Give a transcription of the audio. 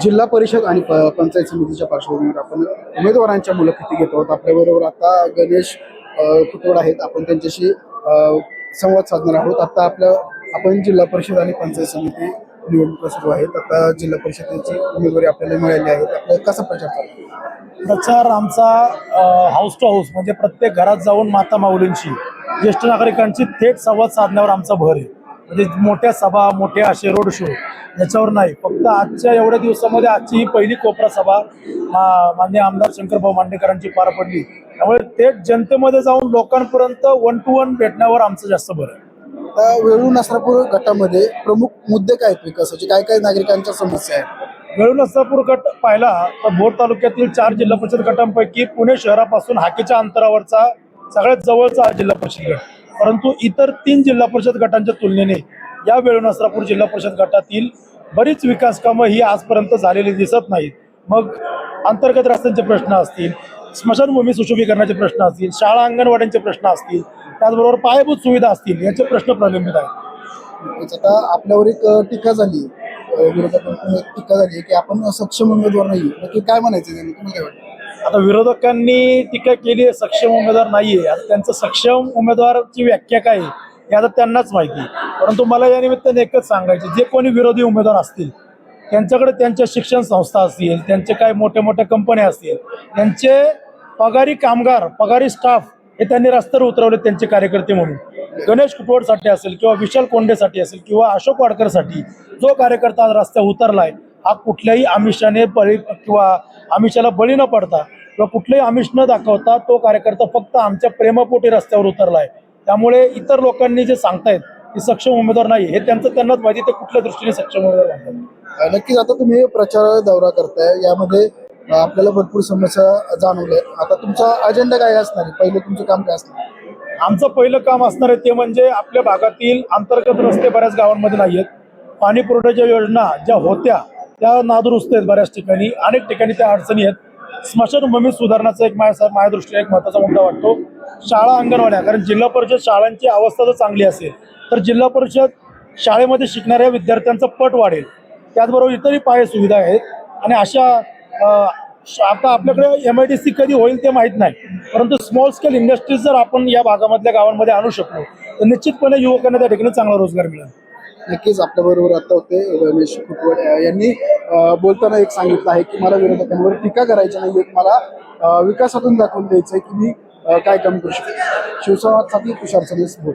जिल्हा परिषद आणि पंचायत समितीच्या पार्श्वभूमीवर आपण उमेदवारांच्या मुलाखती घेत आहोत। आपल्याबरोबर आता गणेश कुटवड आहेत। आपण त्यांच्याशी संवाद साधणार आहोत। आता आपण जिल्हा परिषद आणि पंचायत समिती निवडणुका सुरू आहेत। आता जिल्हा परिषदेची उमेदवारी आपल्याला मिळाली आहे। आपल्याला कसा प्रचार चालू आहे? प्रचार आमचा हाऊस टू हाऊस म्हणजे प्रत्येक घरात जाऊन माता माऊलींशी ज्येष्ठ नागरिकांची थेट संवाद साधण्यावर आमचा भर आहे। म्हणजे मोठ्या सभा मोठे असे रोड शो याच्यावर नाही, फक्त आजच्या एवढ्या दिवसामध्ये आजची ही पहिली कोपरा सभा माननीय आमदार शंकरभाऊ मांडेकरांची पार पडली। त्यामुळे थेट जनतेमध्ये जाऊन लोकांपर्यंत 1 to 1 भेटण्यावर आमचं जास्त भर आहे। वेळू नसरापूर गटामध्ये प्रमुख मुद्दे काय आहेत विकासाचे? काय नागरिकांच्या समस्या आहेत? वेळू नसरापूर गट पाहिला तर भोर तालुक्यातील 4 जिल्हा परिषद गटांपैकी पुणे शहरापासून हाकेच्या अंतरावरचा सगळ्यात जवळचा जिल्हा परिषद गट, परंतु इतर 3 जिल्हा परिषद गटांच्या तुलनेने या वेळू नसरापूर जिल्हा परिषद गटातील बरीच विकास कामं ही आजपर्यंत झालेली दिसत नाहीत। मग अंतर्गत रस्त्यांचे प्रश्न असतील, स्मशानभूमी सुशोभीकरणाचे प्रश्न असतील, शाळा अंगणवाड्यांचे प्रश्न असतील, त्याचबरोबर पायाभूत सुविधा असतील, याचे प्रश्न प्रलंबित आहेत। आता आपल्यावर एक टीका झाली, विरोधकांनी टीका झाली की आपण सक्षम उमेदवार नाही, नक्की काय म्हणायचं त्यांनी? तुम्हाला काय वाटतं? आता विरोधकांनी टीका केली आहे सक्षम उमेदवार नाहीये। आता त्यांचं सक्षम उमेदवाराची व्याख्या काय आहे हे आता त्यांनाच माहिती। परंतु मला या निमित्ताने एकच सांगायचे, जे कोणी विरोधी उमेदवार असतील त्यांच्याकडे त्यांच्या शिक्षण संस्था असतील, त्यांचे काय मोठ्या मोठ्या कंपन्या असतील, त्यांचे पगारी कामगार पगारी स्टाफ हे त्यांनी रस्त्यावर उतरवले त्यांचे कार्यकर्ते म्हणून। गणेश कुटवडसाठी असेल किंवा विशाल कोंडेसाठी असेल किंवा अशोक वाडकरसाठी जो कार्यकर्ता आज रस्त्यावर उतरलाय हा कुठल्याही आमिषाने किंवा आमिषाला बळी न पडता किंवा कुठलेही आमिष न दाखवता तो कार्यकर्ता फक्त आमच्या प्रेमापोटी रस्त्यावर उतरलाय। त्यामुळे इतर लोकांनी जे सांगतायत की सक्षम उमेदवार नाही, हे त्यांनाच माहिती ते कुठल्या दृष्टीने सक्षम उमेदवार म्हणतात। नक्कीच आता तुम्ही प्रचार दौरा करताय, यामध्ये आपल्याला भरपूर समस्या जाणवल्या। आता तुमचा अजेंडा काय असणार आहे? पहिलं तुमचं काम काय असणार? आमचं पहिलं काम असणार आहे ते म्हणजे आपल्या भागातील अंतर्गत रस्ते बऱ्याच गावांमध्ये नाही आहेत। पाणी पुरवठ्याच्या योजना ज्या होत्या त्या नादुरुस्त आहेत, बऱ्याच ठिकाणी अनेक ठिकाणी त्या अडचणी आहेत। स्मशानभूमी सुधारणाचा एक माझ्या दृष्टीने एक महत्त्वाचा मुद्दा वाटतो। शाळा अंगणवाड्या, कारण जिल्हा परिषद शाळांची अवस्था जर चांगली असेल तर जिल्हा परिषद शाळेमध्ये शिकणाऱ्या विद्यार्थ्यांचा पट वाढेल। त्याचबरोबर इतरही पायाभूत सुविधा आहेत आणि अशा आता आपल्याकडे MIDC कधी होईल ते माहीत नाही, परंतु स्मॉल स्केल इंडस्ट्रीज जर आपण या भागामधल्या गावांमध्ये आणू शकलो तर निश्चितपणे युवकांना त्या ठिकाणी चांगला रोजगार मिळेल। नक्कीच आपल्याबरोबर आता होते गणेश कुटवड यांनी बोलताना एक सांगितलं आहे की मला विरोधकांवर टीका करायची नाही, मला विकासातून दाखवून द्यायचं आहे की मी काय काम करू शकतो। शिवसंवादसाठी तुषार सनेस बोल।